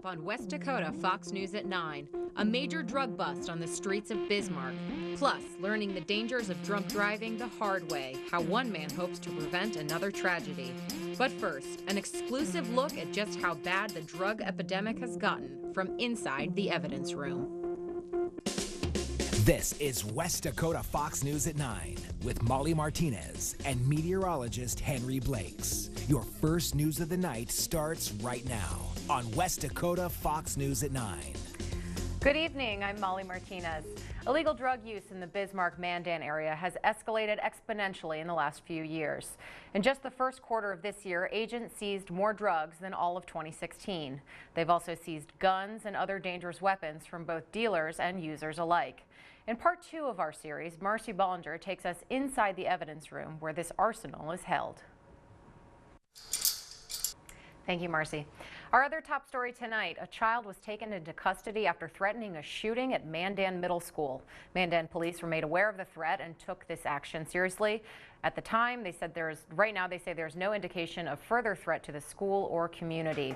up on West Dakota Fox News at 9, a major drug bust on the streets of Bismarck. Plus, learning the dangers of drunk driving the hard way, how one man hopes to prevent another tragedy. But first, an exclusive look at just how bad the drug epidemic has gotten from inside the evidence room. This is West Dakota Fox News at 9 with Molly Martinez and meteorologist Henry Blakes. Your first news of the night starts right now on West Dakota Fox News at 9. Good evening, I'm Molly Martinez. Illegal drug use in the Bismarck-Mandan area has escalated exponentially in the last few years. In just the first quarter of this year, agents seized more drugs than all of 2016. They've also seized guns and other dangerous weapons from both dealers and users alike. In part 2 of our series, Marcy Bollinger takes us inside the evidence room where this arsenal is held. Thank you, Marcy. Our other top story tonight, a child was taken into custody after threatening a shooting at Mandan Middle School. Mandan police were made aware of the threat and took this action seriously. At the time, they said right now they say there's no indication of further threat to the school or community.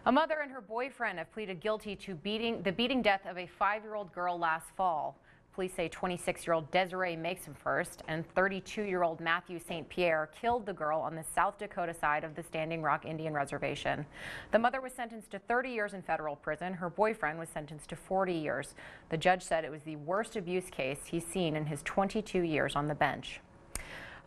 A mother and her boyfriend have pleaded guilty to the beating death of a 5-year-old girl last fall. Police say 26-year-old Desiree Makes-Him-First and 32-year-old Matthew St. Pierre killed the girl on the South Dakota side of the Standing Rock Indian Reservation. The mother was sentenced to 30 years in federal prison. Her boyfriend was sentenced to 40 years. The judge said it was the worst abuse case he's seen in his 22 years on the bench.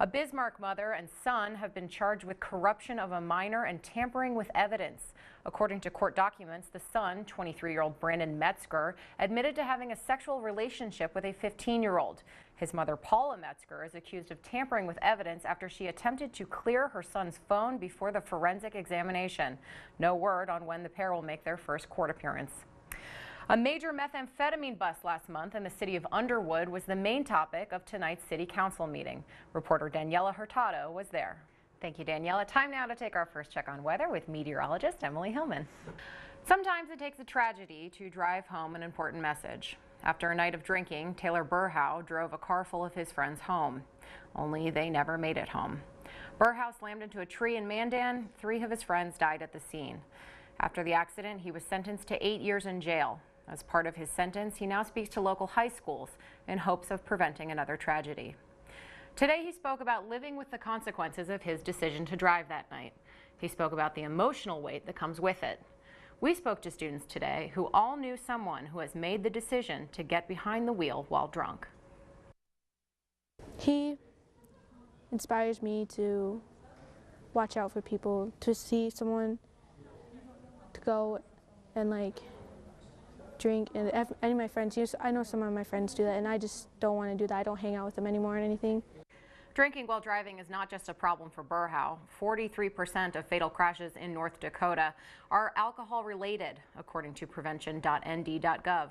A Bismarck mother and son have been charged with corruption of a minor and tampering with evidence. According to court documents, the son, 23-year-old Brandon Metzger, admitted to having a sexual relationship with a 15-year-old. His mother, Paula Metzger, is accused of tampering with evidence after she attempted to clear her son's phone before the forensic examination. No word on when the pair will make their first court appearance. A major methamphetamine bust last month in the city of Underwood was the main topic of tonight's city council meeting. Reporter Daniela Hurtado was there. Thank you, Daniela. Time now to take our first check on weather with meteorologist Emily Hillman. Sometimes it takes a tragedy to drive home an important message. After a night of drinking, Taylor Burhow drove a car full of his friends home. Only they never made it home. Burhow slammed into a tree in Mandan. 3 of his friends died at the scene. After the accident, he was sentenced to 8 years in jail. As part of his sentence, he now speaks to local high schools in hopes of preventing another tragedy. Today, he spoke about living with the consequences of his decision to drive that night. He spoke about the emotional weight that comes with it. We spoke to students today who all knew someone who has made the decision to get behind the wheel while drunk. He inspires me to watch out for people, to see someone to go and drink, and any of my friends I know some of my friends do that, and I just don't want to do that. I don't hang out with them anymore or anything. Drinking while driving is not just a problem for Burhow. 43% of fatal crashes in North Dakota are alcohol related, according to prevention.nd.gov.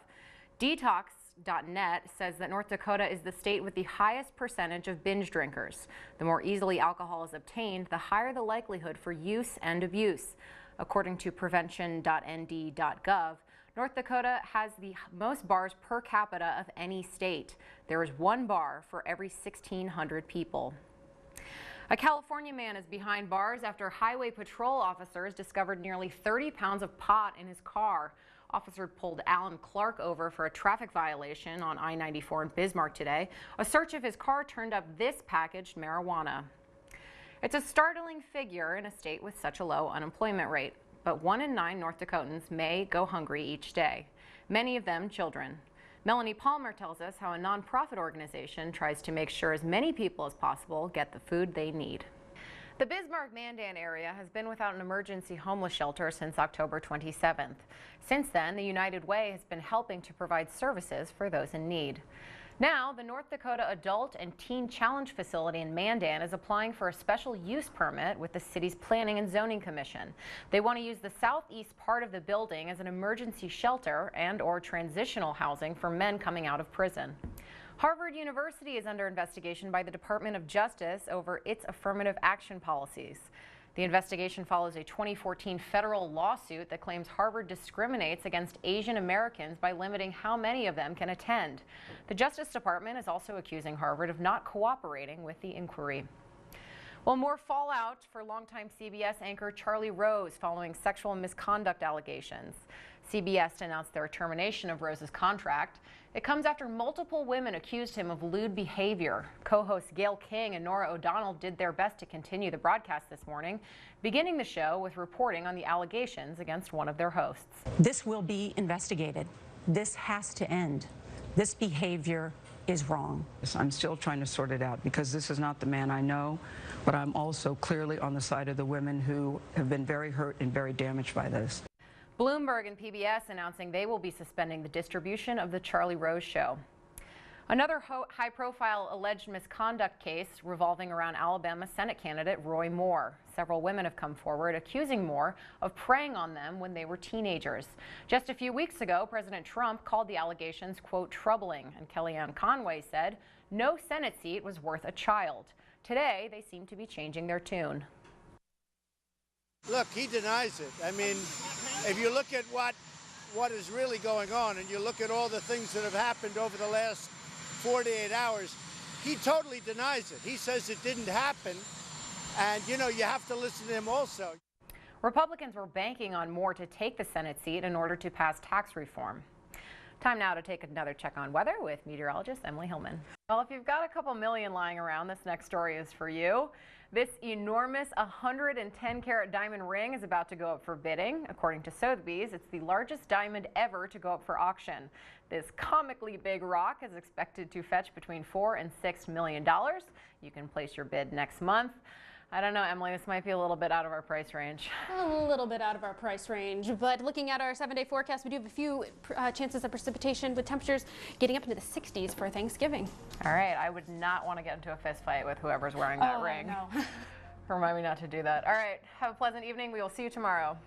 Detox.net says that North Dakota is the state with the highest percentage of binge drinkers. The more easily alcohol is obtained, the higher the likelihood for use and abuse. According to prevention.nd.gov, North Dakota has the most bars per capita of any state. There is 1 bar for every 1,600 people. A California man is behind bars after highway patrol officers discovered nearly 30 pounds of pot in his car. Officers pulled Alan Clark over for a traffic violation on I-94 in Bismarck today. A search of his car turned up this packaged marijuana. It's a startling figure in a state with such a low unemployment rate. But 1 in 9 North Dakotans may go hungry each day, many of them children. Melanie Palmer tells us how a nonprofit organization tries to make sure as many people as possible get the food they need. The Bismarck-Mandan area has been without an emergency homeless shelter since October 27th. Since then, the United Way has been helping to provide services for those in need. Now, the North Dakota Adult and Teen Challenge Facility in Mandan is applying for a special use permit with the city's Planning and Zoning Commission. They want to use the southeast part of the building as an emergency shelter and/or transitional housing for men coming out of prison. Harvard University is under investigation by the Department of Justice over its affirmative action policies. The investigation follows a 2014 federal lawsuit that claims Harvard discriminates against Asian Americans by limiting how many of them can attend. The Justice Department is also accusing Harvard of not cooperating with the inquiry. Well, more fallout for longtime CBS anchor Charlie Rose following sexual misconduct allegations. CBS announced their termination of Rose's contract. It comes after multiple women accused him of lewd behavior. Co-hosts Gayle King and Norah O'Donnell did their best to continue the broadcast this morning, beginning the show with reporting on the allegations against one of their hosts. This will be investigated. This has to end. This behavior is wrong. I'm still trying to sort it out because this is not the man I know, but I'm also clearly on the side of the women who have been very hurt and very damaged by this. Bloomberg and PBS announcing they will be suspending the distribution of The Charlie Rose Show. Another high-profile alleged misconduct case revolving around Alabama Senate candidate Roy Moore. Several women have come forward accusing Moore of preying on them when they were teenagers. Just a few weeks ago, President Trump called the allegations, quote, troubling, and Kellyanne Conway said no Senate seat was worth a child. Today, they seem to be changing their tune. Look, he denies it. I mean, if you look at what is really going on and you look at all the things that have happened over the last 48 hours, he totally denies it. He says it didn't happen, and you know, you have to listen to him also. Republicans were banking on Moore to take the Senate seat in order to pass tax reform. Time now to take another check on weather with meteorologist Emily Hillman. Well, if you've got a couple million lying around, this next story is for you. This enormous 110-carat diamond ring is about to go up for bidding. According to Sotheby's, it's the largest diamond ever to go up for auction. This comically big rock is expected to fetch between $4 and $6 million. You can place your bid next month. I don't know, Emily, this might be a little bit out of our price range. A little bit out of our price range, but looking at our 7-day forecast, we do have a few chances of precipitation with temperatures getting up into the 60s for Thanksgiving. All right, I would not want to get into a fist fight with whoever's wearing that ring. No. Remind me not to do that. All right, have a pleasant evening. We will see you tomorrow.